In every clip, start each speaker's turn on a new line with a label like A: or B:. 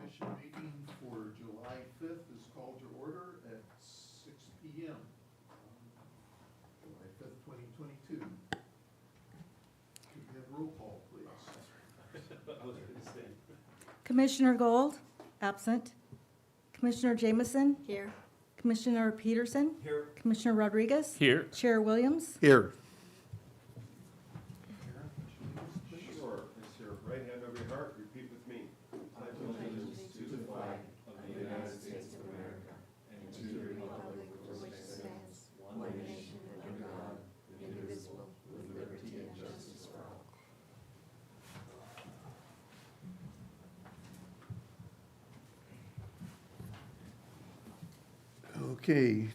A: Commission meeting for July 5th is called to order at 6 PM. July 5th, 2022. Could we have roll call, please?
B: Commissioner Gold, absent. Commissioner Jameson,
C: Here.
B: Commissioner Peterson. Here. Commissioner Rodriguez.
D: Here.
B: Chair Williams.
A: Here.
E: Sure. Place your right hand over your heart. Repeat with me. I pledge allegiance to the flag of the United States of America and to the republic for which it stands, one nation under God, indivisible, with liberty and justice for all.
A: Okay,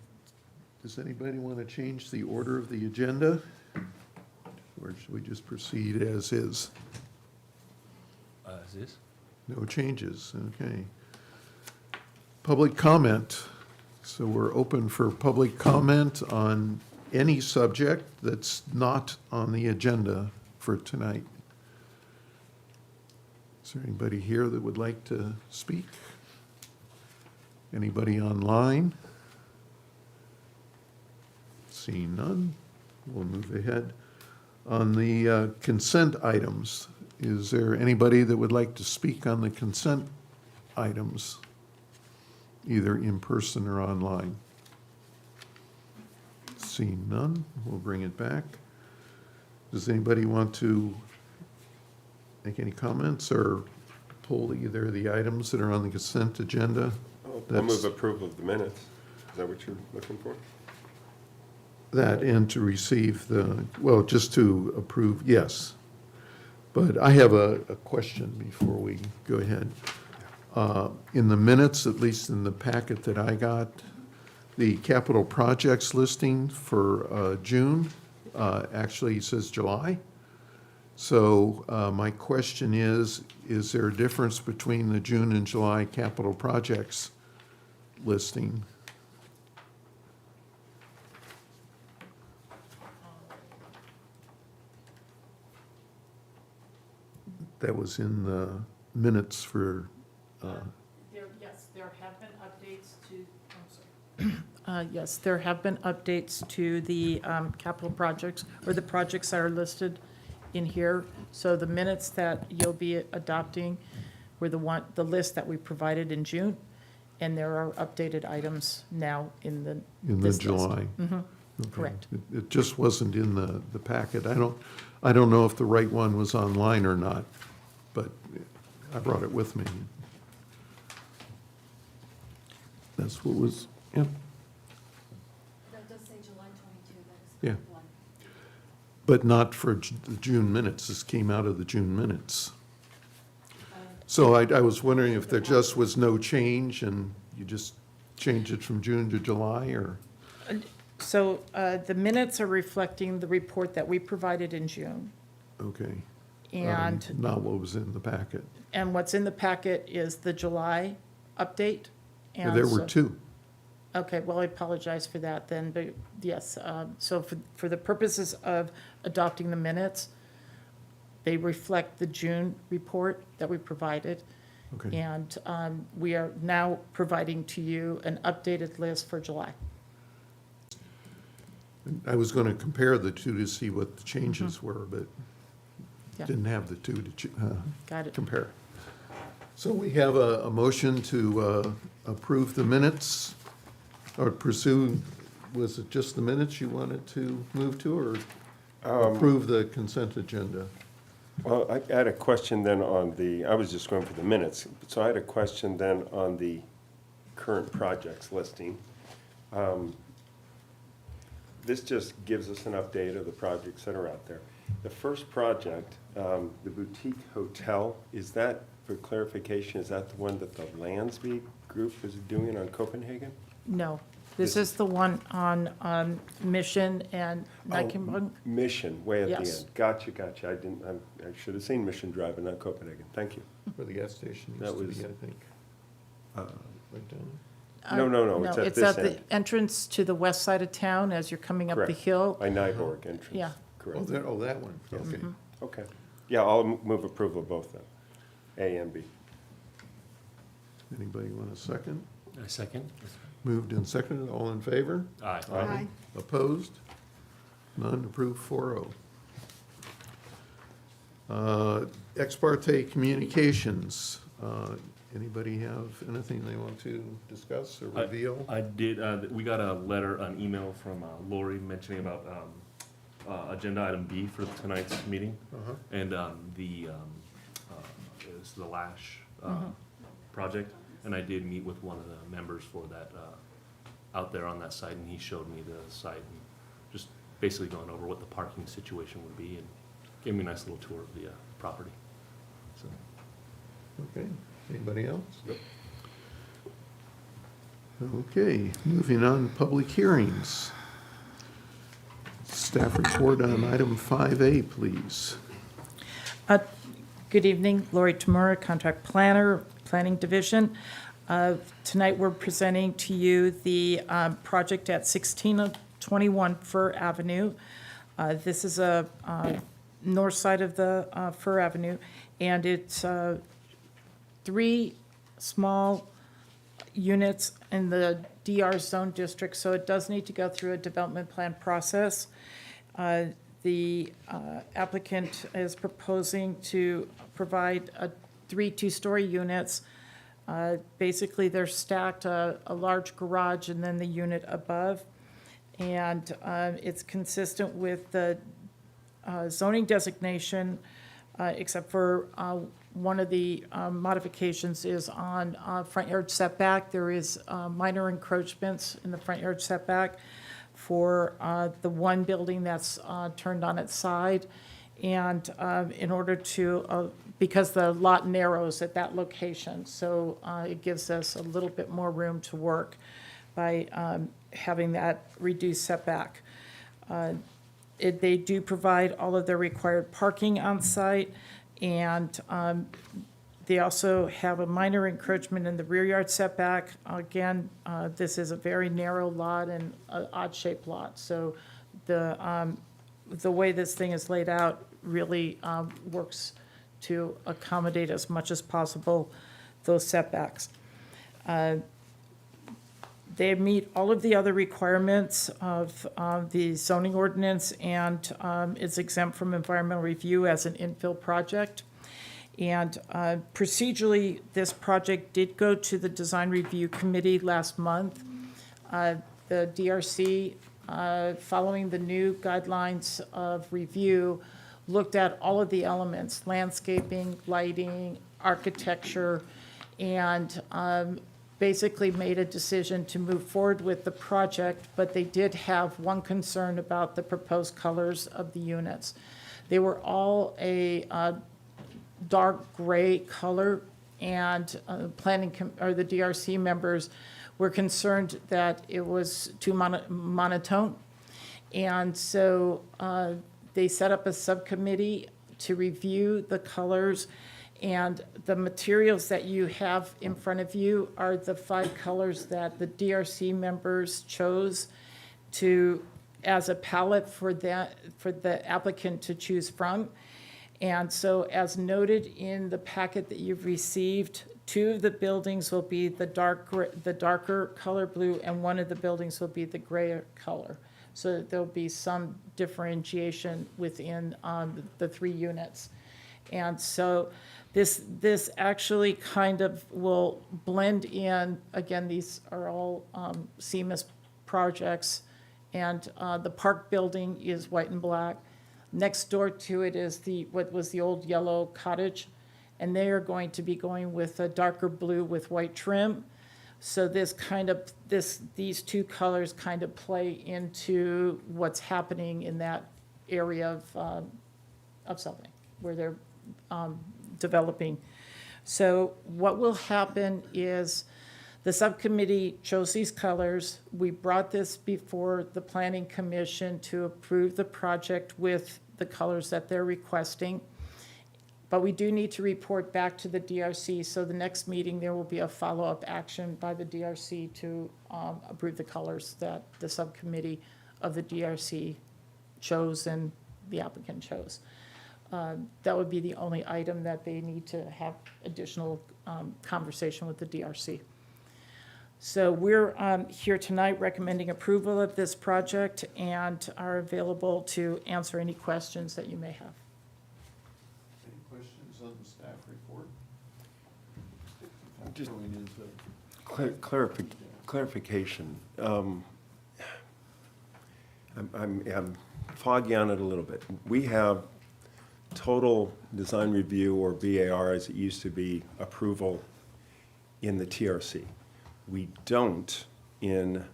A: does anybody want to change the order of the agenda? Or should we just proceed as is?
D: Is this?
A: No changes, okay. Public comment. So we're open for public comment on any subject that's not on the agenda for tonight. Is there anybody here that would like to speak? Anybody online? Seeing none, we'll move ahead. On the consent items, is there anybody that would like to speak on the consent items, either in person or online? Seeing none, we'll bring it back. Does anybody want to make any comments or pull either of the items that are on the consent agenda?
E: I'll move approval of the minutes. Is that what you're looking for?
A: That and to receive the, well, just to approve, yes. But I have a question before we go ahead. In the minutes, at least in the packet that I got, the capital projects listing for June actually says July. So my question is there a difference between the June and July capital projects listing? That was in the minutes for,
F: Yes, there have been updates to, I'm sorry. Yes, there have been updates to the capital projects, or the projects that are listed in here. So the minutes that you'll be adopting were the list that we provided in June, and there are updated items now in the.
A: in the
F: this list.
A: July.
F: Mhm.
A: Okay.
F: Correct.
A: It just wasn't in the packet. I don't know if the right one was online or not, but I brought it with me. That's what was, yeah,
C: That does say July 22, that is
A: Yeah.
C: correct one.
A: but not for the June minutes. This came out of the June minutes. So I was wondering if there just was no change and you just changed it from June to July, or?
F: So the minutes are reflecting the report that we provided in June.
A: Okay.
F: And
A: Not what was in the packet.
F: And what's in the packet is the July update.
A: Yeah,
F: and
A: there were
F: so-
A: two.
F: Okay, well, I apologize for that then, but yes, so for the purposes of adopting the minutes, they reflect the June report that we provided.
A: Okay.
F: And we are now providing to you an updated list for July.
A: I was going to compare the two to see what the changes were, but
F: Yeah.
A: didn't have the two to
F: Got it?
A: compare. So we have a motion to approve the minutes, or pursue, was it just the minutes you wanted to move to, or approve the consent agenda?
E: Well, I had a question then on I was just going for the minutes. So I had a question then on the current projects listing. This just gives us an update of the projects that are out there. The first project, the boutique hotel, is that, for clarification, is that the one that the Landsby Group is doing on Copenhagen?
F: No, this is the one on Mission and Nykenburg.
E: Mission, way at the
F: Yes.
E: end. Gotcha. I should have seen Mission Drive and not Copenhagen. Thank you.
A: Where the gas station
E: That
A: used to
E: was-
A: be, I think. Right down
E: No, it's at this
F: the
E: end.
F: entrance to the west side of town as you're coming up the
E: Correct.
F: hill.
E: By Nighthawk entrance.
F: Yeah.
A: there.
E: Correct.
A: That one, okay.
E: Okay. Yeah, I'll move approval of both then, A and B.
A: Anybody want a second?
D: A second?
A: Moved and seconded, all in favor?
D: Aye.
A: Opposed? None, approved 4-0. Ex parte communications, anybody have anything they want to discuss or reveal?
G: I did, we got a letter, an email from Lori mentioning about agenda item B for tonight's meeting.
A: Uh-huh.
G: And it's the Lash project. And I did meet with one of the members for that, out there on that site, and he showed me the site and just basically going over what the parking situation would be and gave me a nice little tour of the property. So,
A: Okay, anybody else? Okay, moving on, public hearings. Staff report on item 5A, please.
F: Good evening, Lori Tamura, Contract Planner, Planning Division. Tonight, we're presenting to you the project at 1621 Fir Avenue. This is a north side of the Fir Avenue, and it's 3 small units in the DR zone district, so it does need to go through a development plan process. The applicant is proposing to provide 3 two-story units. Basically, they're stacked, a large garage and then the unit above. And it's consistent with the zoning designation, except for one of the modifications is on front yard setback. There is minor encroachments in the front yard setback for the one building that's turned on its side. And in order to, because the lot narrows at that location, so it gives us a little bit more room to work by having that reduced setback. They do provide all of their required parking on site, and they also have a minor encroachment in the rear yard setback. Again, this is a very narrow lot and an odd-shaped lot, so the way this thing is laid out really works to accommodate as much as possible those setbacks. They meet all of the other requirements of the zoning ordinance, and is exempt from environmental review as an infill project. And procedurally, this project did go to the Design Review Committee last month. The DRC, following the new guidelines of review, looked at all of the elements, landscaping, lighting, architecture, and basically made a decision to move forward with the project, but they did have one concern about the proposed colors of the units. They were all a dark gray color, and the DRC members were concerned that it was too monotone. And so they set up a subcommittee to review the colors, and the materials that you have in front of you are the 5 colors that the DRC members chose as a palette for the applicant to choose from. And so as noted in the packet that you've received, 2 of the buildings will be the darker color blue, and 1 of the buildings will be the grayer color. So there'll be some differentiation within the 3 units. And so this actually kind of will blend in. Again, these are all CMIS projects, and the park building is white and black. Next door to it is what was the old yellow cottage, and they are going to be going with a darker blue with white trim. So these 2 colors kind of play into what's happening in that area of something where they're developing. So what will happen is the subcommittee chose these colors. We brought this before the Planning Commission to approve the project with the colors that they're requesting. But we do need to report back to the DRC, so the next meeting, there will be a follow-up action by the DRC to approve the colors that the subcommittee of the DRC chose and the applicant chose. That would be the only item that they need to have additional conversation with the DRC. So we're here tonight recommending approval of this project and are available to answer any questions that you may have.
A: Any questions on the staff report?
E: Just-
A: Going into-
E: Clarification. I'm foggy on it a little bit. We have total design review, or BAR as it used to be, approval in the TRC. We don't in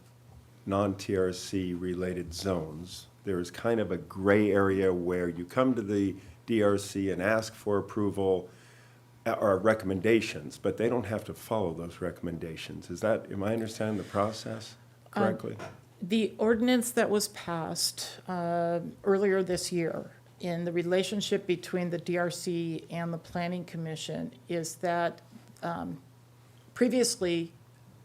E: non-TRC related zones. There is kind of a gray area where you come to the DRC and ask for approval or recommendations, but they don't have to follow those recommendations. Am I understanding the process correctly?
F: The ordinance that was passed earlier this year in the relationship between the DRC and the Planning Commission is that previously,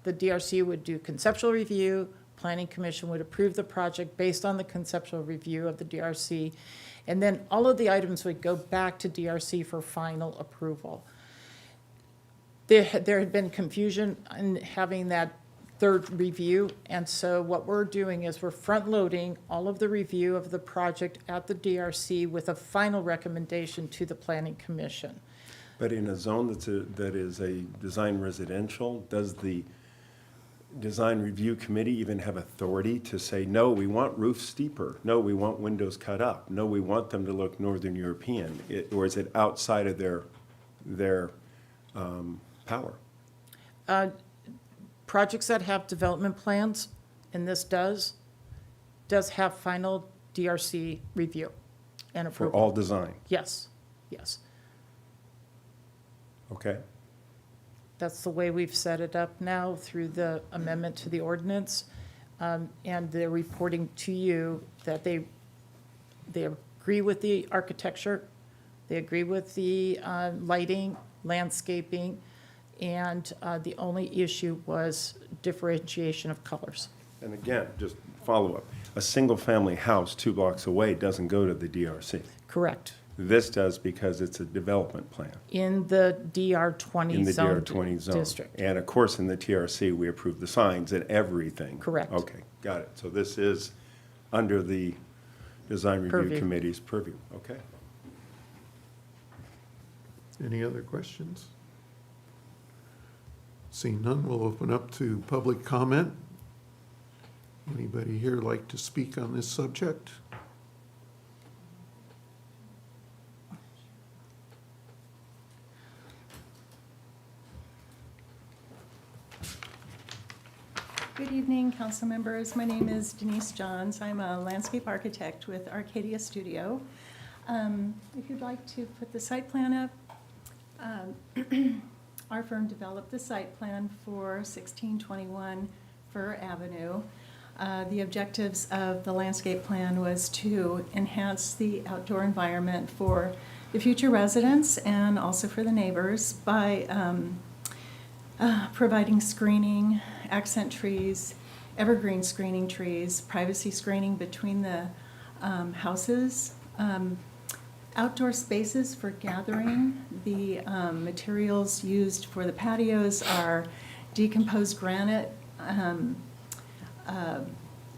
F: the DRC would do conceptual review, Planning Commission would approve the project based on the conceptual review of the DRC, and then all of the items would go back to DRC for final approval. There had been confusion in having that third review, and so what we're doing is we're front-loading all of the review of the project at the DRC with a final recommendation to the Planning Commission.
E: But in a zone that is a design residential, does the design review committee even have authority to say, no, we want roofs steeper, no, we want windows cut up, no, we want them to look Northern European, or is it outside of their power?
F: Projects that have development plans, and this does have final DRC review and
E: For
F: approval.
E: all design,
F: Yes, yes.
E: okay?
F: That's the way we've set it up now through the amendment to the ordinance. And they're reporting to you that they agree with the architecture, they agree with the lighting, landscaping, and the only issue was differentiation of colors.
E: And again, just follow up, a single-family house 2 blocks away doesn't go to the DRC.
F: Correct.
E: This does because it's a development plan
F: In the DR20
E: in the
F: zone
E: DR20 zone.
F: district.
E: And of course, in the TRC, we approve the signs and everything.
F: Correct.
E: Okay, got it. So this is under the Design Review
F: Purview.
E: Committee's purview, okay?
A: Any other questions? Seeing none, we'll open up to public comment. Anybody here like to speak on this subject?
H: Good evening, council members. My name is Denise Johns. I'm a landscape architect with Arcadia Studio. If you'd like to put the site plan up, our firm developed the site plan for 1621 Fir Avenue. The objectives of the landscape plan was to enhance the outdoor environment for the future residents and also for the neighbors by providing screening, accent trees, evergreen screening trees, privacy screening between the houses, outdoor spaces for gathering. The materials used for the patios are decomposed granite,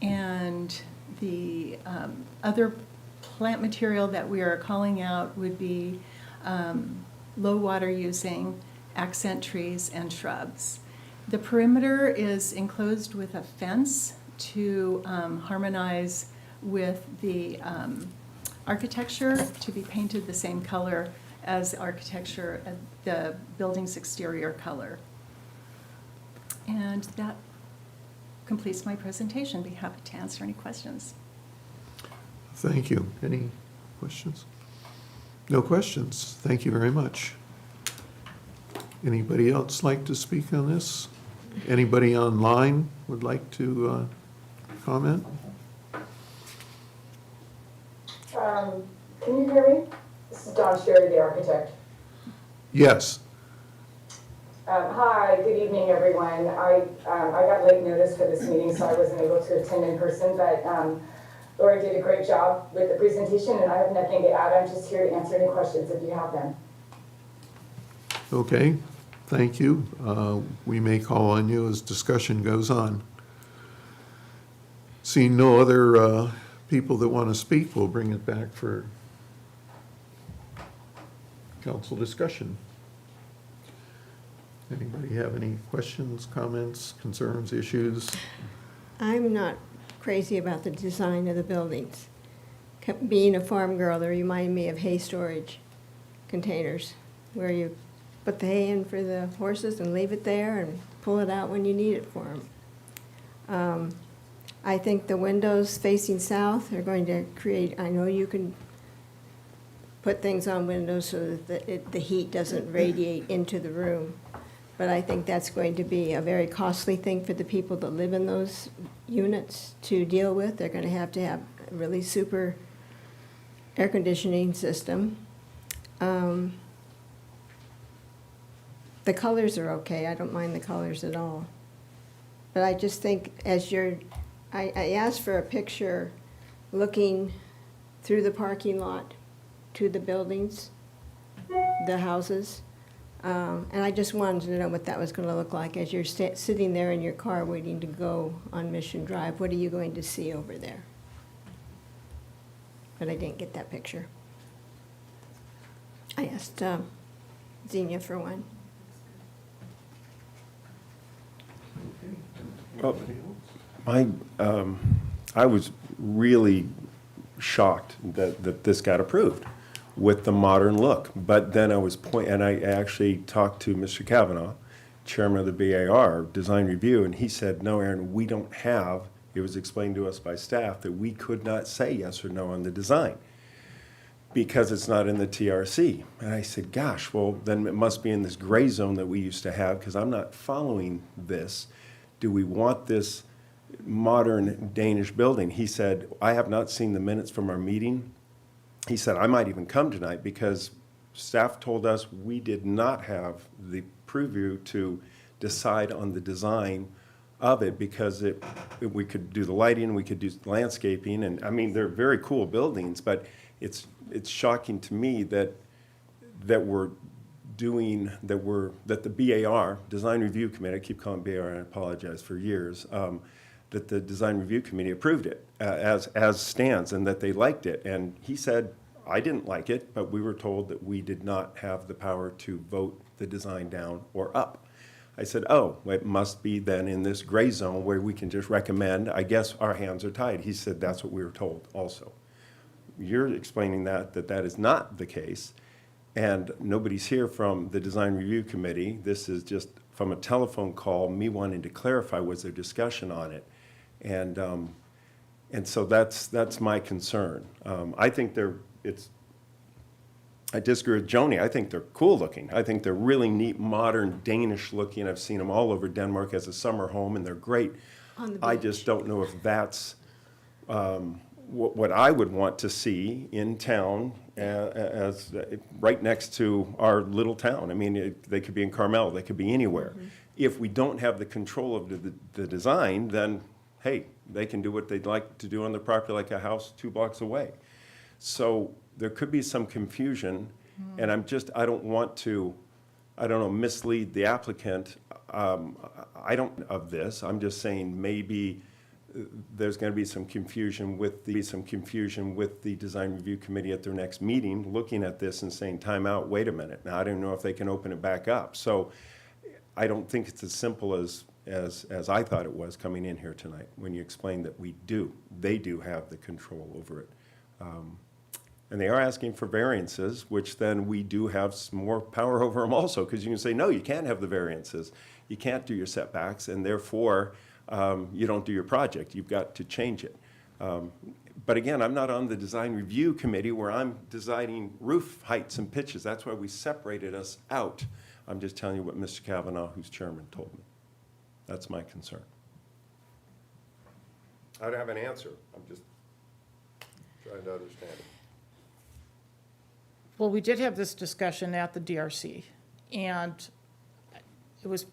H: and the other plant material that we are calling out would be low water using accent trees and shrubs. The perimeter is enclosed with a fence to harmonize with the architecture, to be painted the same color as the architecture, the building's exterior color. And that completes my presentation. Be happy to answer any questions.
A: Thank you. Any questions? No questions. Thank you very much. Anybody else like to speak on this? Anybody online would like to comment?
I: Can you hear me? This is Dawn Sherry, the architect.
A: Yes.
I: Hi, good evening, everyone. I got late notice for this meeting, so I wasn't able to attend in person, but Lori did a great job with the presentation, and I have nothing to add. I'm just here to answer any questions if you have them.
A: Okay, thank you. We may call on you as discussion goes on. Seeing no other people that want to speak, we'll bring it back for council discussion. Anybody have any questions, comments, concerns, issues?
J: I'm not crazy about the design of the buildings. Being a farm girl, they remind me of hay storage containers, where you put the hay in for the horses and leave it there and pull it out when you need it for them. I think the windows facing south are going to create, I know you can put things on windows so that the heat doesn't radiate into the room, but I think that's going to be a very costly thing for the people that live in those units to deal with. They're going to have a really super air conditioning system. The colors are okay. I don't mind the colors at all. But I just think I asked for a picture looking through the parking lot to the buildings, the houses. And I just wanted to know what that was going to look like as you're sitting there in your car waiting to go on Mission Drive. What are you going to see over there? But I didn't get that picture. I asked Xenia for one.
E: Well, I was really shocked that this got approved with the modern look. But then and I actually talked to Mr. Kavanaugh, chairman of the BAR, Design Review, and he said, no, Aaron, we don't have, it was explained to us by staff that we could not say yes or no on the design because it's not in the TRC. And I said, gosh, well, then it must be in this gray zone that we used to have because I'm not following this. Do we want this modern Danish building? He said, I have not seen the minutes from our meeting. He said, I might even come tonight because staff told us we did not have the preview to decide on the design of it because we could do the lighting, we could do landscaping, and I mean, they're very cool buildings, but it's shocking to me that the BAR, Design Review Committee, I keep calling BAR, and I apologize for years, that the Design Review Committee approved it as stands and that they liked it. And he said, I didn't like it, but we were told that we did not have the power to vote the design down or up. I said, oh, it must be then in this gray zone where we can just recommend, I guess our hands are tied. He said, that's what we were told also. You're explaining that is not the case, and nobody's here from the Design Review Committee. This is just from a telephone call, me wanting to clarify, was there discussion on it? And so that's my concern. I think I disagree with Joni. I think they're cool looking. I think they're really neat, modern, Danish looking. I've seen them all over Denmark as a summer home, and they're great.
J: On the
E: I
J: beach.
E: just don't know if that's what I would want to see in town as right next to our little town. I mean, they could be in Carmel, they could be anywhere. Mm-hmm. If we don't have the control of the design, then hey, they can do what they'd like to do on their property, like a house 2 blocks away. So there could be some confusion, and I don't want to, mislead the applicant. Of this. I'm just saying maybe there's going to be some confusion with the Design Review Committee at their next meeting, looking at this and saying, time out, wait a minute. Now, I don't know if they can open it back up. So I don't think it's as simple as I thought it was coming in here tonight when you explained that they do have the control over it. And they are asking for variances, which then we do have some more power over them also, because you can say, no, you can't have the variances. You can't do your setbacks, and therefore, you don't do your project. You've got to change it. But again, I'm not on the Design Review Committee where I'm designing roof heights and pitches. That's why we separated us out. I'm just telling you what Mr. Kavanaugh, who's chairman, told me. That's my concern. I don't have an answer. I'm just trying to understand it.
F: Well, we did have this discussion at the DRC, and it was,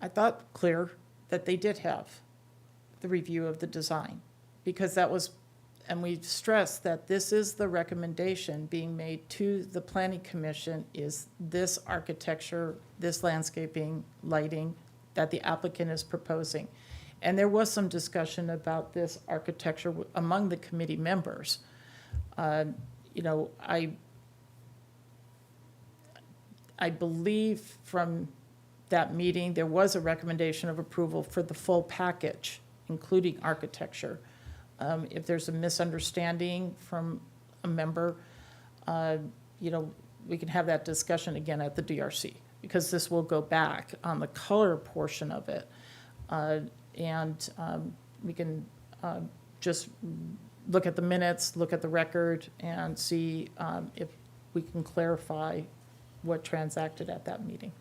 F: I thought, clear that they did have the review of the design, because that was and we stress that this is the recommendation being made to the planning commission, is this architecture, this landscaping, lighting that the applicant is proposing. And there was some discussion about this architecture among the committee members. You know, I believe from that meeting, there was a recommendation of approval for the full package, including architecture. If there's a misunderstanding from a member, you know, we can have that discussion again at the DRC, because this will go back on the color portion of it. And we can just look at the minutes, look at the record, and see if we can clarify what transacted at that meeting.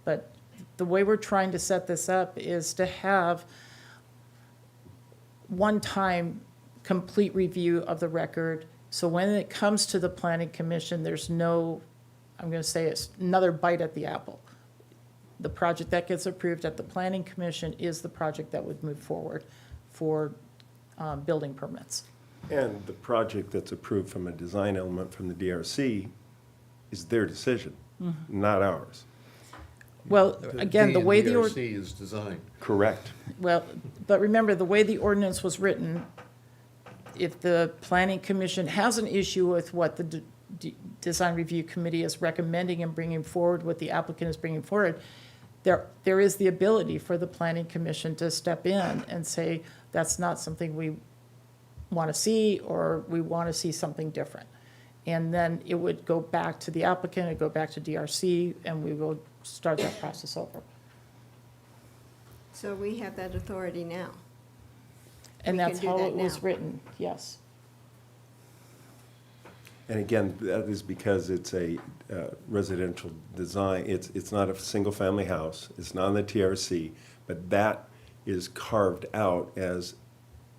F: But the way we're trying to set this up is to have one-time complete review of the record. So when it comes to the planning commission, there's no, I'm going to say it's another bite at the apple. The project that gets approved at the planning commission is the project that would move forward for building permits.
E: And the project that's approved from a design element from the DRC is their decision, not ours.
F: Well, again, the way the,
A: DRC is designed.
E: Correct.
F: well, but remember, the way the ordinance was written, if the planning commission has an issue with what the design review committee is recommending and bringing forward, what the applicant is bringing forward, there is the ability for the planning commission to step in and say, that's not something we want to see, or we want to see something different. And then it would go back to the applicant, it'd go back to DRC, and we will start that process over.
J: So we have that authority now.
F: And
J: We can
F: that's
J: do
F: how
J: that
F: it was
J: now.
F: written, yes.
E: And again, that is because it's a residential design. It's not a single-family house. It's not in the TRC, but that is carved out as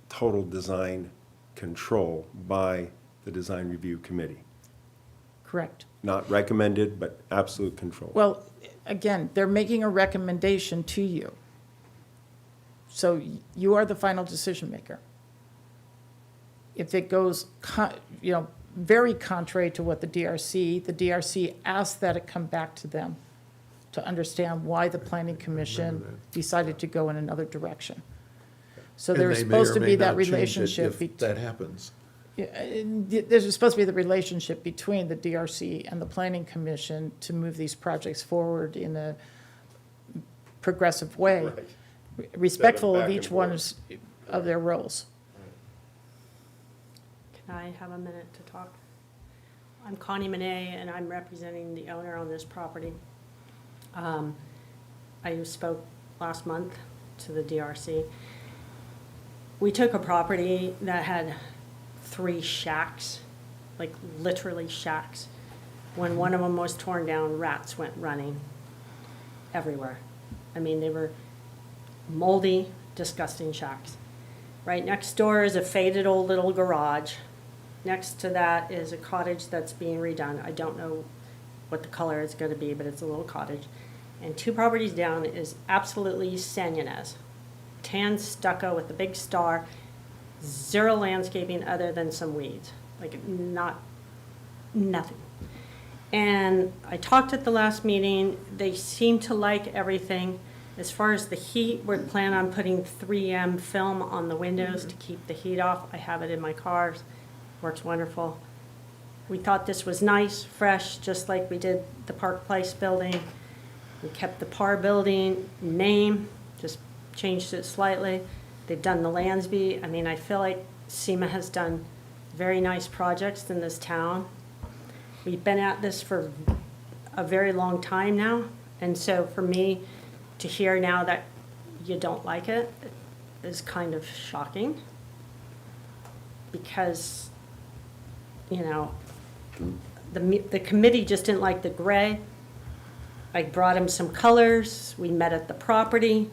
E: total design control by the design review committee.
F: Correct.
E: Not recommended, but absolute control.
F: Well, again, they're making a recommendation to you. So you are the final decision maker. If it goes, you know, very contrary to what the DRC asked that it come back to them to understand why the planning commission decided to go in another direction. So
A: And
F: there's
A: they may
F: supposed
A: or
F: to
A: may
F: be that
A: not change it
F: relationship.
A: if that happens.
F: Yeah, and there's supposed to be the relationship between the DRC and the planning commission to move these projects forward in a progressive way, respectful of
E: back
F: each
E: and forth.
F: one's of their roles.
K: Can I have a minute to talk? I'm Connie Monet, and I'm representing the owner on this property. I spoke last month to the DRC. We took a property that had 3 shacks, like literally shacks. When one of them was torn down, rats went running everywhere. I mean, they were moldy, disgusting shacks. Right next door is a faded old little garage. Next to that is a cottage that's being redone. I don't know what the color is going to be, but it's a little cottage. And 2 properties down is absolutely San Ynez. Tan stucco with a big star, 0 landscaping other than some weeds, like nothing. And I talked at the last meeting, they seem to like everything. As far as the heat, we're planning on putting 3M film on the windows to keep the heat off. I have it in my cars, works wonderful. We thought this was nice, fresh, just like we did the Park Place building. We kept the Parr building name, just changed it slightly. They've done the Lansby. I mean, I feel like SEMA has done very nice projects in this town. We've been at this for a very long time now, and so for me to hear now that you don't like it is kind of shocking, because, you know, the committee just didn't like the gray. I brought them some colors. We met at the property.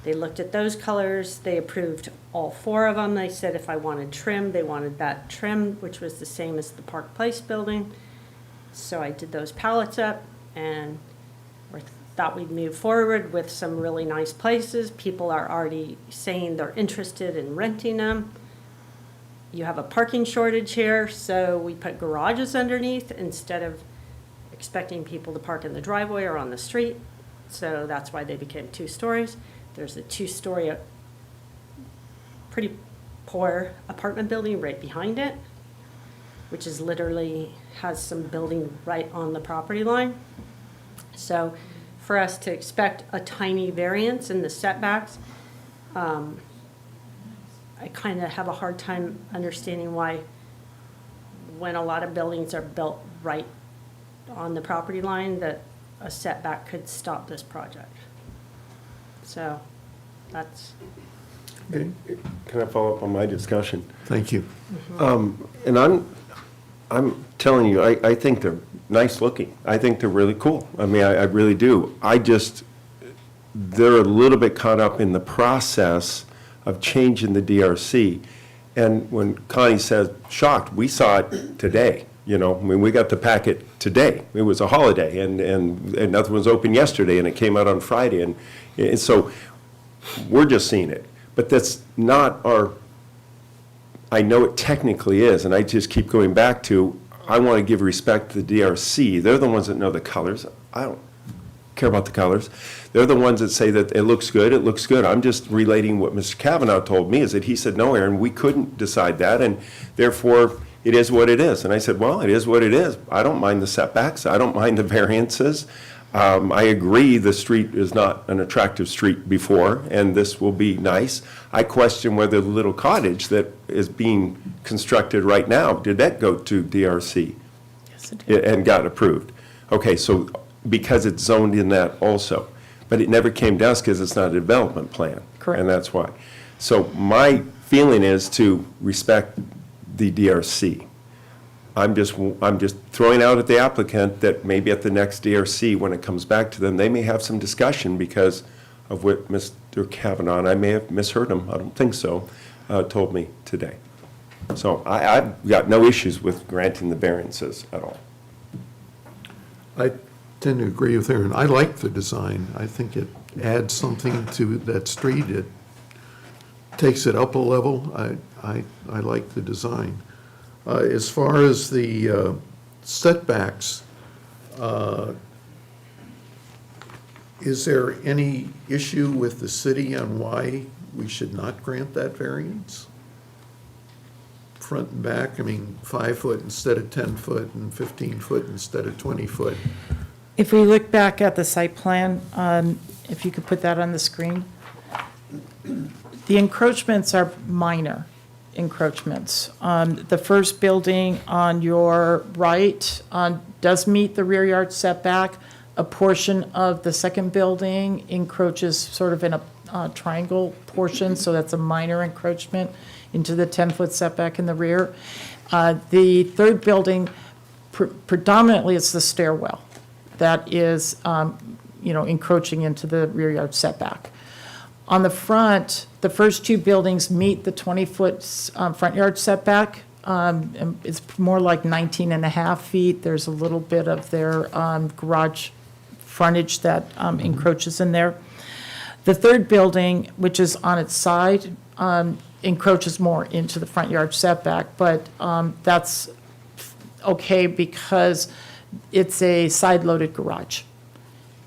K: They looked at those colors. They approved all 4 of them. They said if I wanted trim, they wanted that trim, which was the same as the Park Place building. So I did those pallets up, and we thought we'd move forward with some really nice places. People are already saying they're interested in renting them. you have a parking shortage here, so we put garages underneath instead of expecting people to park in the driveway or on the street. So that's why they became 2 stories. There's a 2-story, pretty poor apartment building right behind it, which is literally has some building right on the property line. So for us to expect a tiny variance in the setbacks, I kind of have a hard time understanding why, when a lot of buildings are built right on the property line, that a setback could stop this project. So that's,
A: Okay,
E: Can I follow up on my discussion?
A: thank you.
E: And I'm telling you, I think they're nice looking. I think they're really cool. I mean, I really do. They're a little bit caught up in the process of changing the DRC. And when Connie says shocked, we saw it today, I mean, we got the packet today. It was a holiday, and nothing was open yesterday, and it came out on Friday. And so we're just seeing it. But that's not I know it technically is, and I just keep going back to, I want to give respect to the DRC. They're the ones that know the colors. I don't care about the colors. They're the ones that say that it looks good, it looks good. I'm just relating what Mr. Kavanaugh told me, is that he said, no, Aaron, we couldn't decide that, and therefore, it is what it is. And I said, well, it is what it is. I don't mind the setbacks. I don't mind the variances. I agree the street is not an attractive street before, and this will be nice. I question whether the little cottage that is being constructed right now, did that go to DRC?
F: Yes, it did.
E: And got approved? Okay, so because it's zoned in that also. But it never came to us because it's not a development plan.
F: Correct.
E: And that's why. So my feeling is to respect the DRC. I'm just throwing out at the applicant that maybe at the next DRC, when it comes back to them, they may have some discussion because of what Mr. Kavanaugh, and I may have misheard him, I don't think so, told me today. So I've got no issues with granting the variances at all.
A: I tend to agree with Aaron. I like the design. I think it adds something to that street. It takes it up a level. I like the design. As far as the setbacks, is there any issue with the city on why we should not grant that variance? Front and back, I mean, 5 foot instead of 10 foot and 15 foot instead of 20 foot.
F: If we look back at the site plan, if you could put that on the screen. The encroachments are minor encroachments. The first building on your right does meet the rear yard setback. A portion of the second building encroaches sort of in a triangle portion, so that's a minor encroachment into the 10-foot setback in the rear. The third building, predominantly it's the stairwell that is, encroaching into the rear yard setback. On the front, the first 2 buildings meet the 20-foot front yard setback. And it's more like 19 and a half feet. There's a little bit of their garage frontage that encroaches in there. The third building, which is on its side, encroaches more into the front yard setback, but that's okay because it's a side-loaded garage.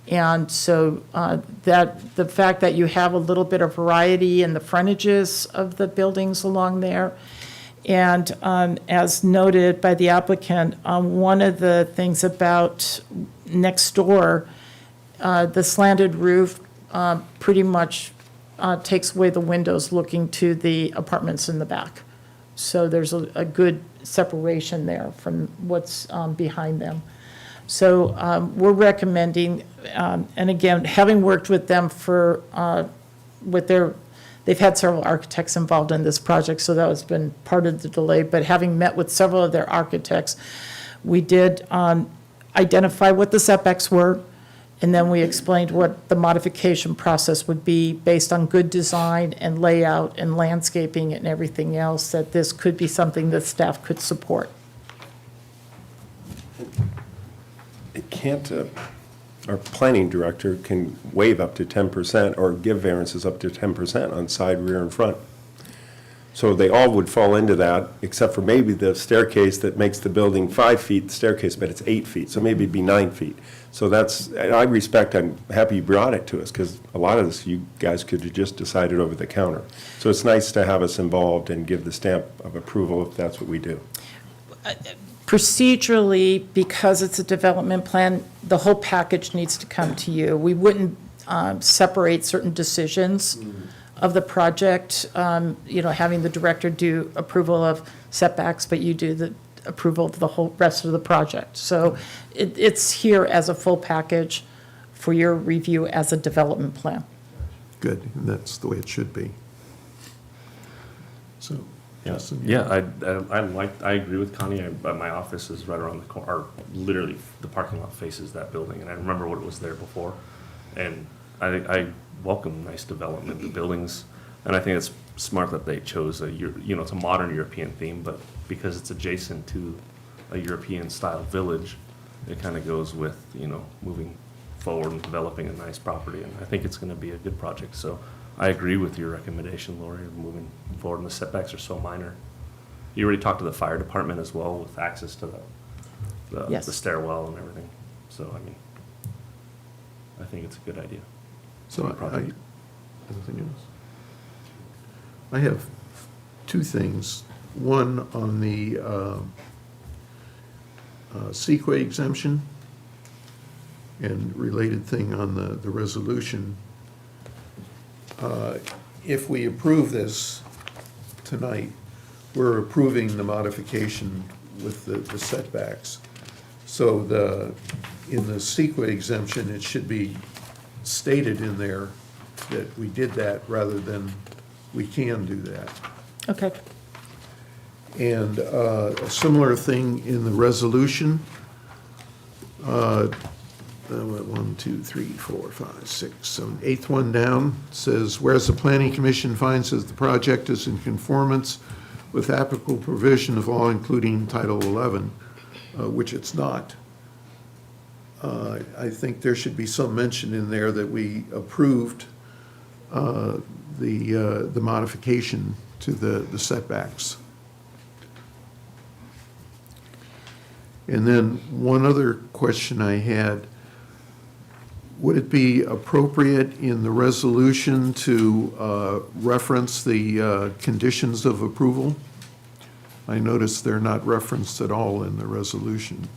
F: And so the fact that you have a little bit of variety in the frontages of the buildings along there, and as noted by the applicant, one of the things about next door, the slanted roof pretty much takes away the windows looking to the apartments in the back. So there's a good separation there from what's behind them. So we're recommending, and again, having worked with them they've had several architects involved in this project, so that has been part of the delay. But having met with several of their architects, we did identify what the setbacks were, and then we explained what the modification process would be based on good design and layout and landscaping and everything else, that this could be something that staff could support.
E: It can't, our planning director can waive up to 10% or give variances up to 10% on side, rear, and front. So they all would fall into that, except for maybe the staircase that makes the building 5 feet, the staircase, but it's 8 feet, so maybe it'd be 9 feet. So that's, and I'm happy you brought it to us, because a lot of this, you guys could have just decided over the counter. So it's nice to have us involved and give the stamp of approval if that's what we do.
F: Procedurally, because it's a development plan, the whole package needs to come to you. We wouldn't separate certain decisions of the project, having the director do approval of setbacks, but you do the approval of the whole rest of the project. So it's here as a full package for your review as a development plan.
A: Good, and that's the way it should be. So, Justin?
G: Yeah, I agree with Connie. My office is right around the corner, or literally the parking lot faces that building, and I remember what it was there before. And I welcome nice development, the buildings, and I think it's smart that they chose it's a modern European theme, but because it's adjacent to a European-style village, it kind of goes with, moving forward and developing a nice property, and I think it's gonna be a good project, so I agree with your recommendation, Lori, of moving forward, and the setbacks are so minor. You already talked to the fire department as well with access to
F: Yes.
G: the stairwell and everything, so, I think it's a good idea.
A: So
G: Project.
A: anything else? I have two things. One on the CEQA exemption, and related thing on the resolution. If we approve this tonight, we're approving the modification with the setbacks. So in the CEQA exemption, it should be stated in there that we did that rather than we can do that.
F: Okay.
A: And a similar thing in the resolution. 1, 2, 3, 4, 5, 6, 7, 8th one down says, whereas the Planning Commission finds that the project is in conformance with applicable provision of law, including Title 11, which it's not. I think there should be some mention in there that we approved the modification to the setbacks. And then one other question I had, would it be appropriate in the resolution to reference the conditions of approval? I noticed they're not referenced at all in the resolution.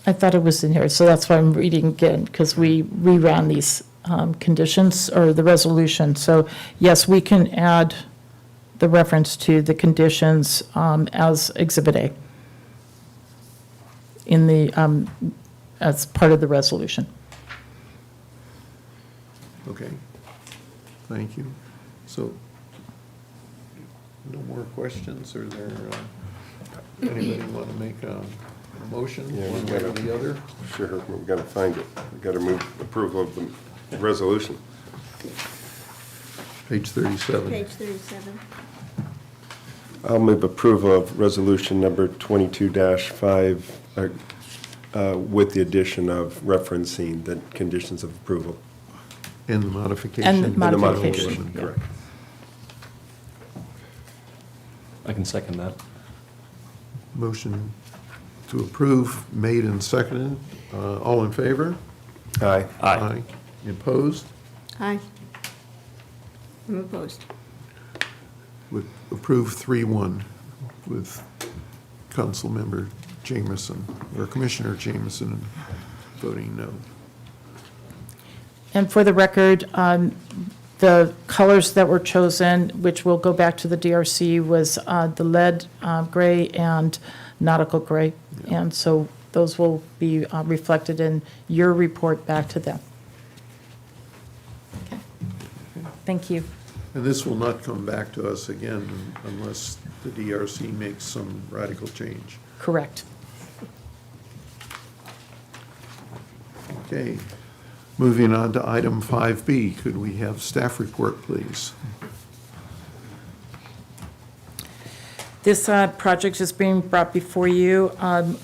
F: I thought it was in here, so that's why I'm reading again, because we reran these conditions, or the resolution. So yes, we can add the reference to the conditions as Exhibit A in the, as part of the resolution.
A: Okay, thank you. So, no more questions, or there, anybody want to make a motion,
E: Yeah,
A: one way or the other?
E: Sure, we've got to find it. We've got to move approval of the resolution.
A: Page 37.
J: Page 37.
E: I'll move approval of resolution number 22-5 with the addition of referencing the conditions of approval.
A: And the modification.
F: And the
E: And the
F: modification, yeah.
E: Correct.
G: I can second that.
A: Motion to approve made and seconded. All in favor?
E: Aye.
G: Aye.
A: Opposed?
J: Aye. I'm opposed.
A: Would approve 3-1 with Councilmember Jameson, or Commissioner Jameson voting no.
F: And for the record, the colors that were chosen, which will go back to the DRC, was the lead gray and nautical gray. And so those will be reflected in your report back to them. Okay. Thank you.
A: And this will not come back to us again unless the DRC makes some radical change.
F: Correct.
A: Okay. Moving on to item 5B, could we have staff report, please?
F: This project is being brought before you.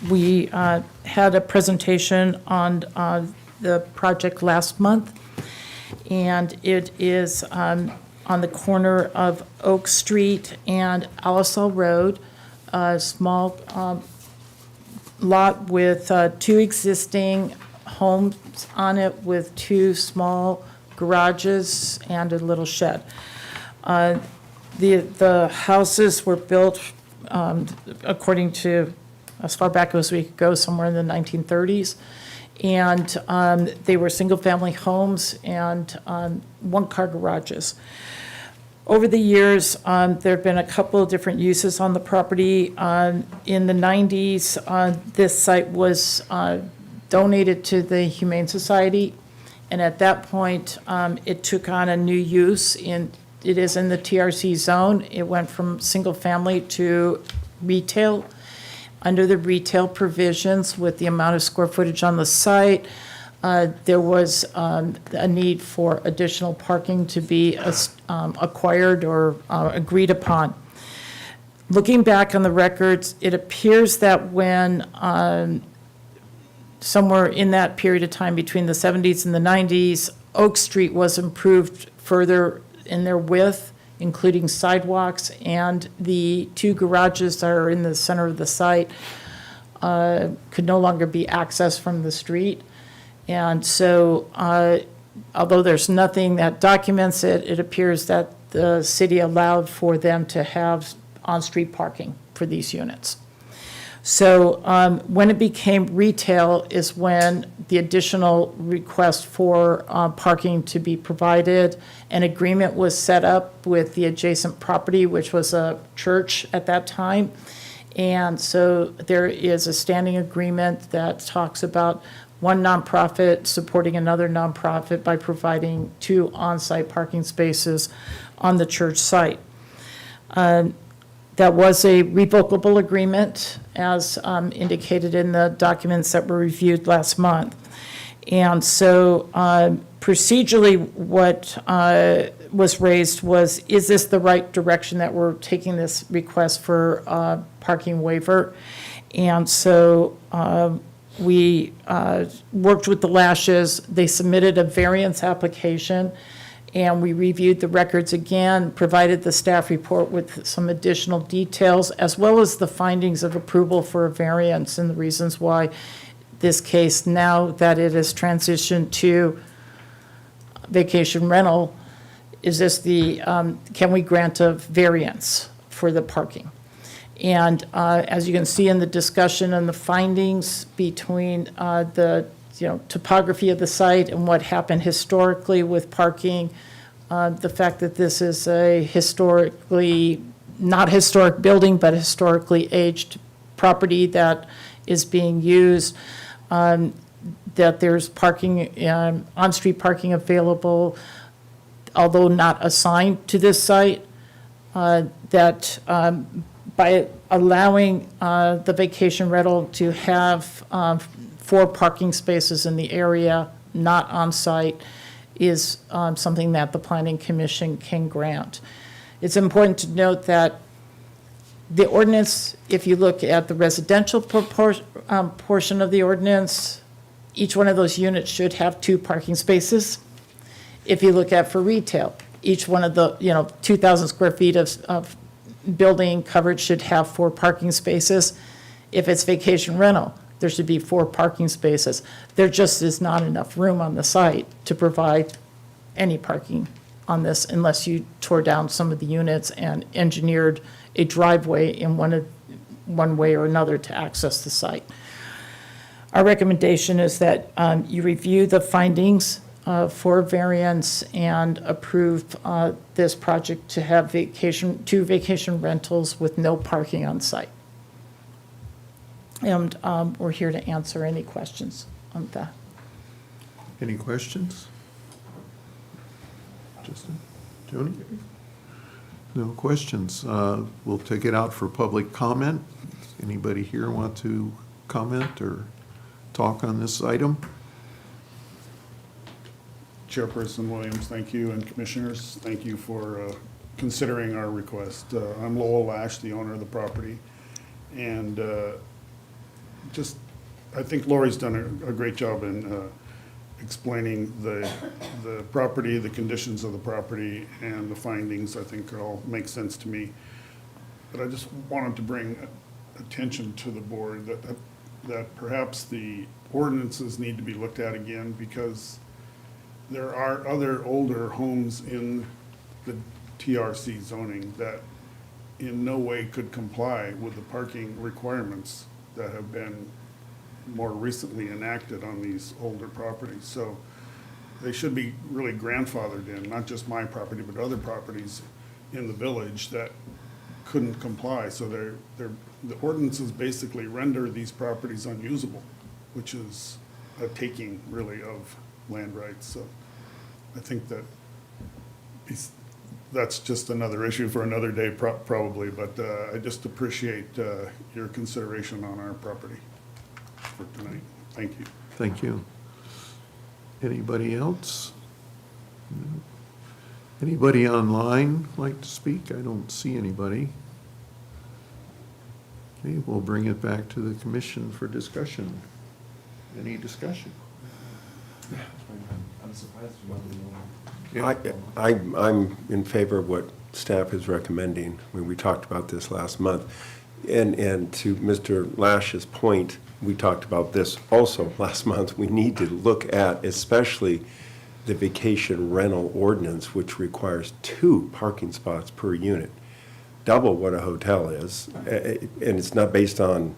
F: We had a presentation on the project last month, and it is on the corner of Oak Street and Alisal Road, a small lot with 2 existing homes on it with 2 small garages and a little shed. The houses were built according to, as far back as we could go, somewhere in the 1930s. And they were single-family homes and 1-car garages. Over the years, there have been a couple of different uses on the property. In the 90s, this site was donated to the Humane Society. And at that point, it took on a new use. It is in the TRC zone. It went from single-family to retail. Under the retail provisions, with the amount of square footage on the site, there was a need for additional parking to be acquired or agreed upon. Looking back on the records, it appears that when somewhere in that period of time between the 70s and the 90s, Oak Street was improved further in their width, including sidewalks, and the 2 garages that are in the center of the site could no longer be accessed from the street. And so, although there's nothing that documents it, it appears that the city allowed for them to have on-street parking for these units. So when it became retail is when the additional request for parking to be provided. An agreement was set up with the adjacent property, which was a church at that time. And so there is a standing agreement that talks about one nonprofit supporting another nonprofit by providing 2 on-site parking spaces on the church site. That was a revocable agreement, as indicated in the documents that were reviewed last month. And so procedurally, what was raised was, is this the right direction that we're taking this request for parking waiver? And so we worked with the Lashes. They submitted a variance application, and we reviewed the records again, provided the staff report with some additional details, as well as the findings of approval for a variance and the reasons why this case, now that it has transitioned to vacation rental, is this the, can we grant a variance for the parking? And as you can see in the discussion and the findings between the topography of the site and what happened historically with parking, the fact that this is a historically, not historic building, but historically aged property that is being used, that there's parking, on-street parking available, although not assigned to this site, that by allowing the vacation rental to have 4 parking spaces in the area, not on-site, is something that the Planning Commission can grant. It's important to note that the ordinance, if you look at the residential portion of the ordinance, each one of those units should have 2 parking spaces. If you look at for retail, each one of the 2,000 square feet of building coverage should have 4 parking spaces. If it's vacation rental, there should be 4 parking spaces. There just is not enough room on the site to provide any parking on this unless you tore down some of the units and engineered a driveway in one way or another to access the site. Our recommendation is that you review the findings for variance and approve this project to have 2 vacation rentals with no parking on site. And we're here to answer any questions on that.
A: Any questions? Justin? Joni? No questions. We'll take it out for public comment. Anybody here want to comment or talk on this item?
L: Chairperson Williams, thank you, and Commissioners, thank you for considering our request. I'm Lowell Lash, the owner of the property, and I think Lori's done a great job in explaining the property, the conditions of the property, and the findings. I think all make sense to me. But I just wanted to bring attention to the board that perhaps the ordinances need to be looked at again, because there are other older homes in the TRC zoning that in no way could comply with the parking requirements that have been more recently enacted on these older properties. So they should be really grandfathered in, not just my property, but other properties in the village that couldn't comply. So the ordinances basically render these properties unusable, which is a taking really of land rights. So I think that's just another issue for another day probably, but I just appreciate your consideration on our property for tonight. Thank you.
A: Thank you. Anybody else? No. Anybody online like to speak? I don't see anybody. Okay, we'll bring it back to the commission for discussion. Any discussion?
E: I'm surprised you want to know.
M: I'm in favor of what staff is recommending. I mean, we talked about this last month. And to Mr. Lash's point, we talked about this also last month. We need to look at especially the vacation rental ordinance, which requires 2 parking spots per unit, double what a hotel is. And it's not based on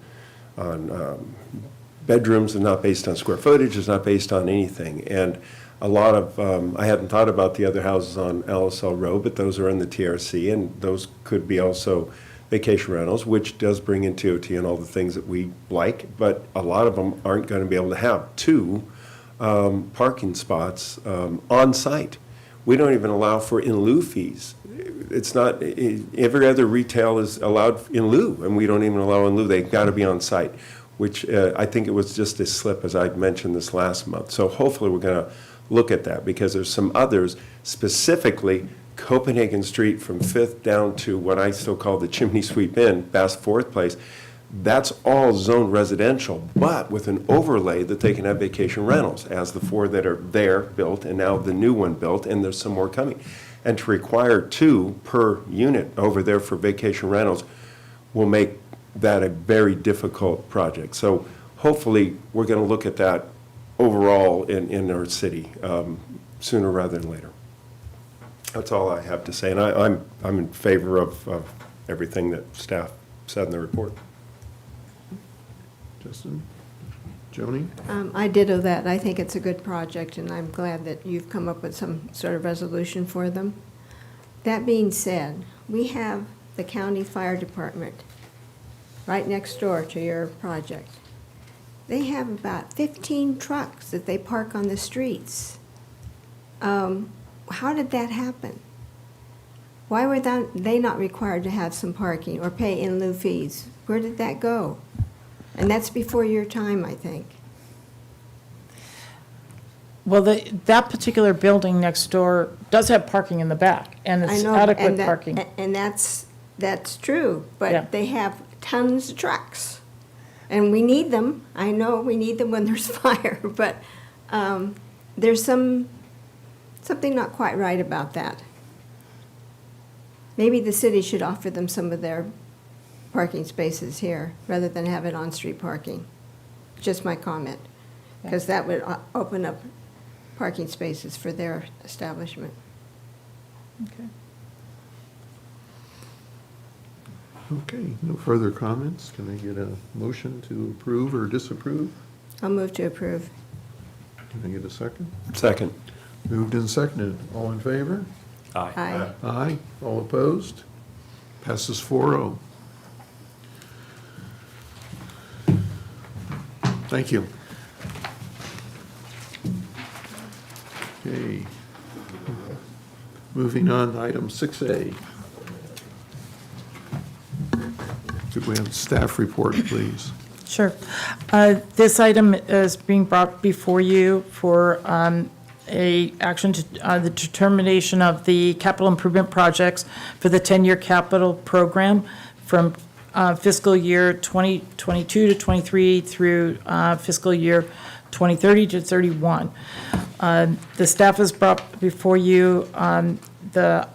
M: bedrooms, and not based on square footage, it's not based on anything. And a lot of, I hadn't thought about the other houses on LSL Road, but those are in the TRC, and those could be also vacation rentals, which does bring in TOT and all the things that we like, but a lot of them aren't going to be able to have 2 parking spots on site. We don't even allow for in lieu fees. It's not, every other retail is allowed in lieu, and we don't even allow in lieu. They've got to be on site, which I think it was just a slip, as I mentioned this last month. So hopefully we're going to look at that, because there's some others, specifically Copenhagen Street from 5th down to what I still call the Chimney Sweep Inn, Bass 4th Place. That's all zoned residential, but with an overlay that they can have vacation rentals, as the 4 that are there built, and now the new one built, and there's some more coming. And to require 2 per unit over there for vacation rentals will make that a very difficult project. So hopefully, we're going to look at that overall in our city sooner rather than later. That's all I have to say, and I'm in favor of everything that staff said in the report.
A: Justin? Joni?
J: I ditto that. I think it's a good project, and I'm glad that you've come up with some sort of resolution for them. That being said, we have the county fire department right next door to your project. They have about 15 trucks that they park on the streets. How did that happen? Why were they not required to have some parking or pay in lieu fees? Where did that go? And that's before your time, I think.
F: Well, that particular building next door does have parking in the back, and
J: I
F: it's
J: know,
F: adequate parking.
J: And that's true,
F: Yeah.
J: but they have tons of trucks. And we need them. I know we need them when there's fire, but there's something not quite right about that. Maybe the city should offer them some of their parking spaces here rather than have it on-street parking. Just my comment, because that would open up parking spaces for their establishment.
F: Okay.
A: Okay, no further comments. Can I get a motion to approve or disapprove?
J: I'll move to approve.
A: Can I get a second?
M: Second.
A: Moved and seconded. All in favor?
G: Aye.
J: Aye.
A: Aye. All opposed? Passes 4-0. Thank you. Okay. Moving on to item 6A. Could we have staff report, please?
F: Sure. This item is being brought before you for a action to, the determination of the capital improvement projects for the 10-year capital program from fiscal year 2022 to 23 through fiscal year 2030 to 31. The staff has brought before you the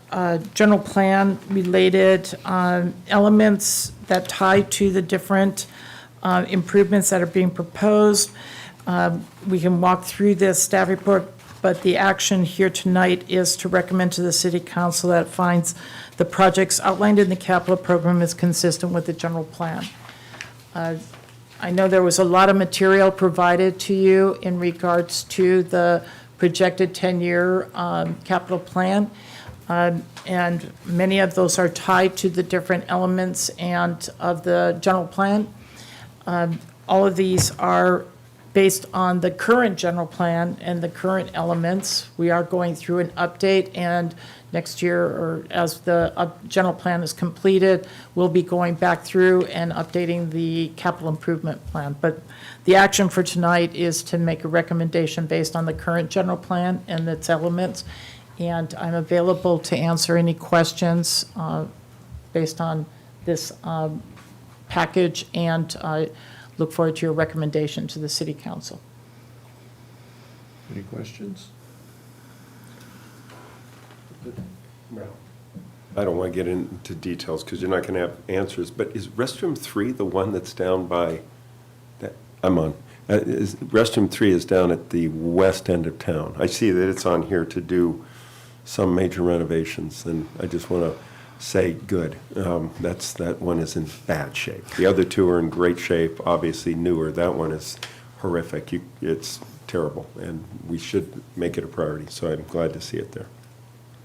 F: general plan related elements that tie to the different improvements that are being proposed. We can walk through this staff report, but the action here tonight is to recommend to the city council that it finds the projects outlined in the capital program is consistent with the general plan. I know there was a lot of material provided to you in regards to the projected 10-year capital plan. And many of those are tied to the different elements and of the general plan. All of these are based on the current general plan and the current elements. We are going through an update, and next year, or as the general plan is completed, we'll be going back through and updating the capital improvement plan. But the action for tonight is to make a recommendation based on the current general plan and its elements. And I'm available to answer any questions based on this package, and look forward to your recommendation to the city council.
A: Any questions?
M: I don't want to get into details because you're not going to have answers, but is restroom 3 the one that's down by, that I'm on, restroom 3 is down at the west end of town. I see that it's on here to do some major renovations, and I just want to say good. That one is in bad shape. The other two are in great shape, obviously newer. That one is horrific. It's terrible, and we should make it a priority, so I'm glad to see it there.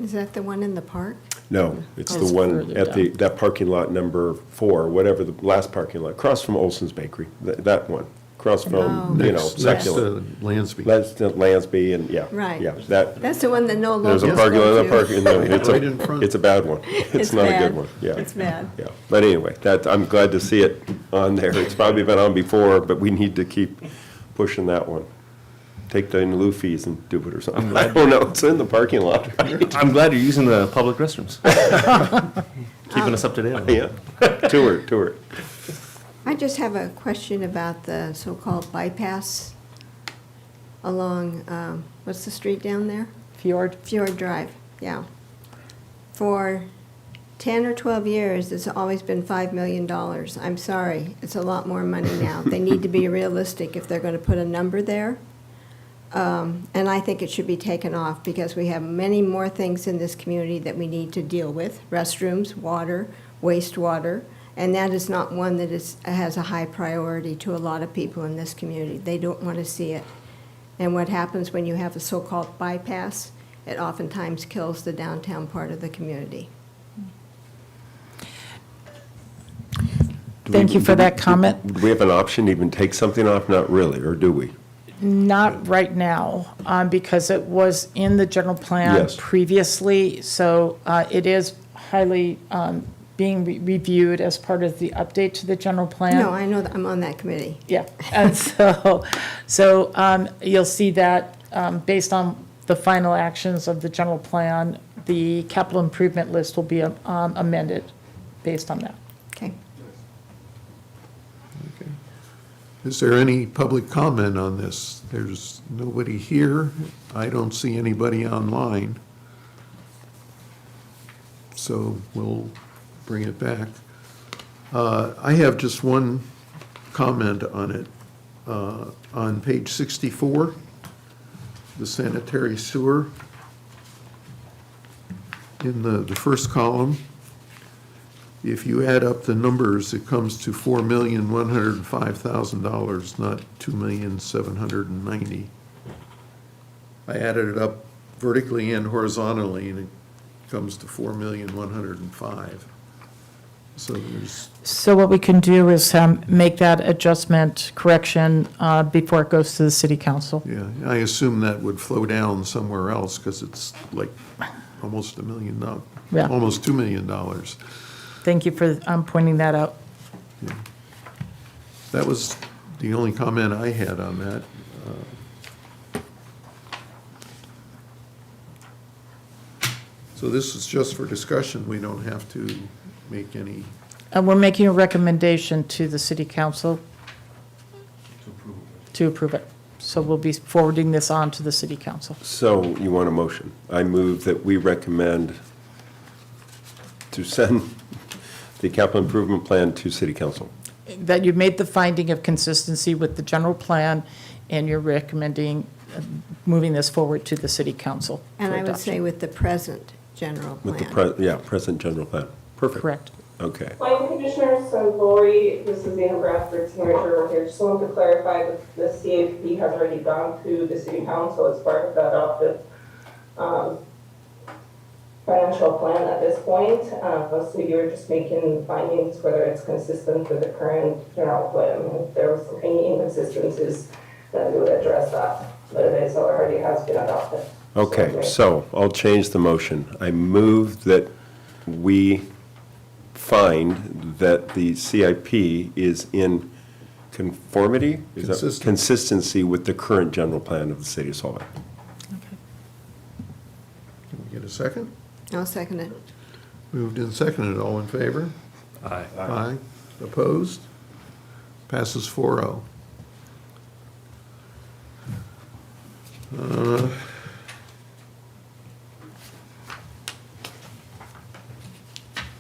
J: Is that the one in the park?
M: No, it's
F: Oh,
M: the
F: it's
M: one
F: further
M: at that parking lot number 4, whatever the last parking lot, across from Olson's Bakery, that one, across from,
J: Oh.
A: Next
M: Succulent.
A: to Lansby.
M: That's the Lansby, and yeah.
J: Right.
M: Yeah, that,
J: That's the one that no
M: there's
J: locals
M: a parking lot,
J: go
M: a
J: to.
M: parking, no,
A: Right in front.
M: it's a bad one. It's not a
J: bad.
M: good one, yeah.
J: It's bad.
M: Yeah, but anyway, I'm glad to see it on there. It's probably been on before, but we need to keep pushing that one. Take the Luffy's and do it or something. I don't know, it's in the parking lot, right?
G: I'm glad you're using the public restrooms. Keeping us up to date on it.
M: Yeah, tour it.
J: I just have a question about the so-called bypass along, what's the street down there?
F: Fjord?
J: Fjord Drive, yeah. For 10 or 12 years, it's always been $5 million. I'm sorry, it's a lot more money now. They need to be realistic if they're going to put a number there. And I think it should be taken off because we have many more things in this community that we need to deal with. Restrooms, water, wastewater, and that is not one that has a high priority to a lot of people in this community. They don't want to see it. And what happens when you have a so-called bypass, it oftentimes kills the downtown part of the community.
F: Thank you for that comment.
M: Do we have an option to even take something off? Not really, or do we?
F: Not right now, because it was in the general plan
M: Yes.
F: previously, so it is highly being reviewed as part of the update to the general plan.
J: No, I know that I'm on that committee.
F: Yeah, and so you'll see that based on the final actions of the general plan, the capital improvement list will be amended based on that.
J: Okay.
A: Okay. Is there any public comment on this? There's nobody here. I don't see anybody online. So we'll bring it back. I have just one comment on it. On page 64, the sanitary sewer, in the first column, if you add up the numbers, it comes to $4,105,000, not $2,790,000. I added it up vertically and horizontally, and it comes to $4,105,000. So there's,
F: So what we can do is make that adjustment, correction, before it goes to the city council.
A: yeah, I assume that would flow down somewhere else, because it's like almost $1 million,
F: Yeah.
A: almost $2 million.
F: Thank you for pointing that out.
A: That was the only comment I had on that. So this is just for discussion, we don't have to make any,
F: And we're making a recommendation to the city council
G: To approve.
F: to approve it. So we'll be forwarding this on to the city council.
M: So you want a motion? I move that we recommend to send the capital improvement plan to city council.
F: That you've made the finding of consistency with the general plan, and you're recommending moving this forward to the city council for
J: And I
F: adoption.
J: would say with the present general
M: With the,
J: plan.
M: present general plan. Perfect.
F: Correct.
M: Okay.
I: Planning Commissioners, so Lori, this is Anna Bradford, Senior Treasurer here. Just wanted to clarify that the CAP has already gone to the city council as part of the adopted financial plan at this point. So you're just making findings whether it's consistent with the current general plan. If there was any inconsistencies, then we would address that. But it is already has been adopted.
M: Okay, so I'll change the motion. I move that we find that the CIP is in conformity? Is that
A: Consistent.
M: consistency with the current general plan of the city of Salt Lake.
A: can we get a second?
J: I'll second it.
A: Moved and seconded, all in favor?
G: Aye.
A: Aye. Opposed? Passes 4-0.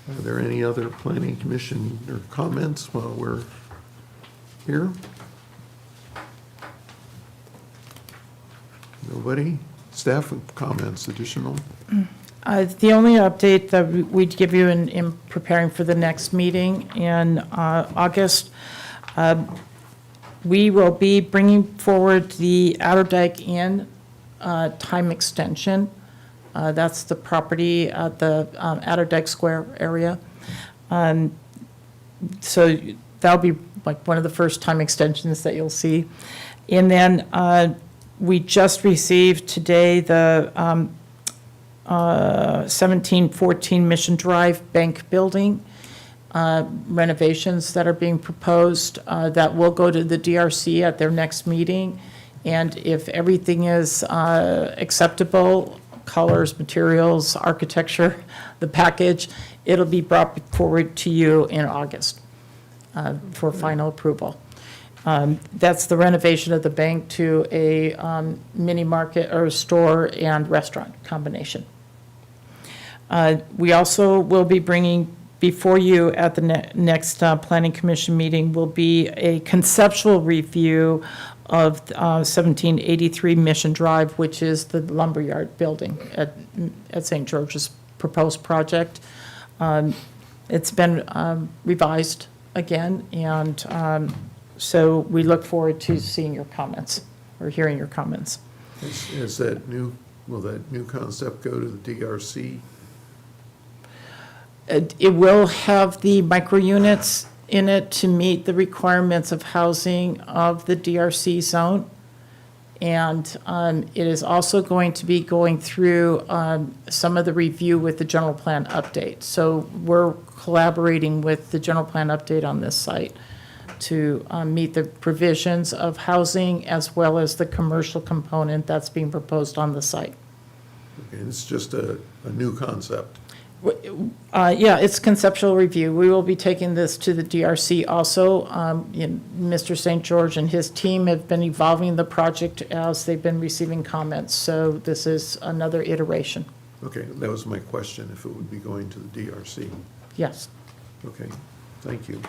A: Are there any other planning commission or comments while we're here? Nobody? Staff comments additional?
F: The only update that we'd give you in preparing for the next meeting in August, we will be bringing forward the Outer Dike Inn time extension. That's the property at the Outer Dike Square area. So that'll be like one of the first time extensions that you'll see. And then we just received today the 1714 Mission Drive Bank Building renovations that are being proposed that will go to the DRC at their next meeting. And if everything is acceptable, colors, materials, architecture, the package, it'll be brought forward to you in August for final approval. That's the renovation of the bank to a mini market or store and restaurant combination. We also will be bringing before you at the next Planning Commission meeting will be a conceptual review of 1783 Mission Drive, which is the lumberyard building at St. George's proposed project. It's been revised again, and so we look forward to seeing your comments or hearing your comments.
A: Is that new, will that new concept go to the DRC?
F: It will have the micro units in it to meet the requirements of housing of the DRC zone. And it is also going to be going through some of the review with the general plan update. So we're collaborating with the general plan update on this site to meet the provisions of housing as well as the commercial component that's being proposed on the site.
A: Okay, it's just a new concept.
F: Yeah, it's conceptual review. We will be taking this to the DRC also. Mr. St. George and his team have been evolving the project as they've been receiving comments. So this is another iteration.
A: Okay, that was my question, if it would be going to the DRC.
F: Yes.
A: Okay, thank you.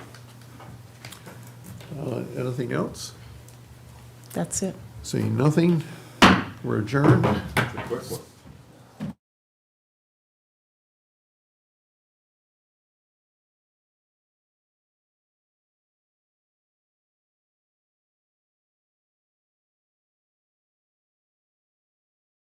A: Anything else?
F: That's it.
A: Seeing nothing, we're adjourned.
M: Quick one.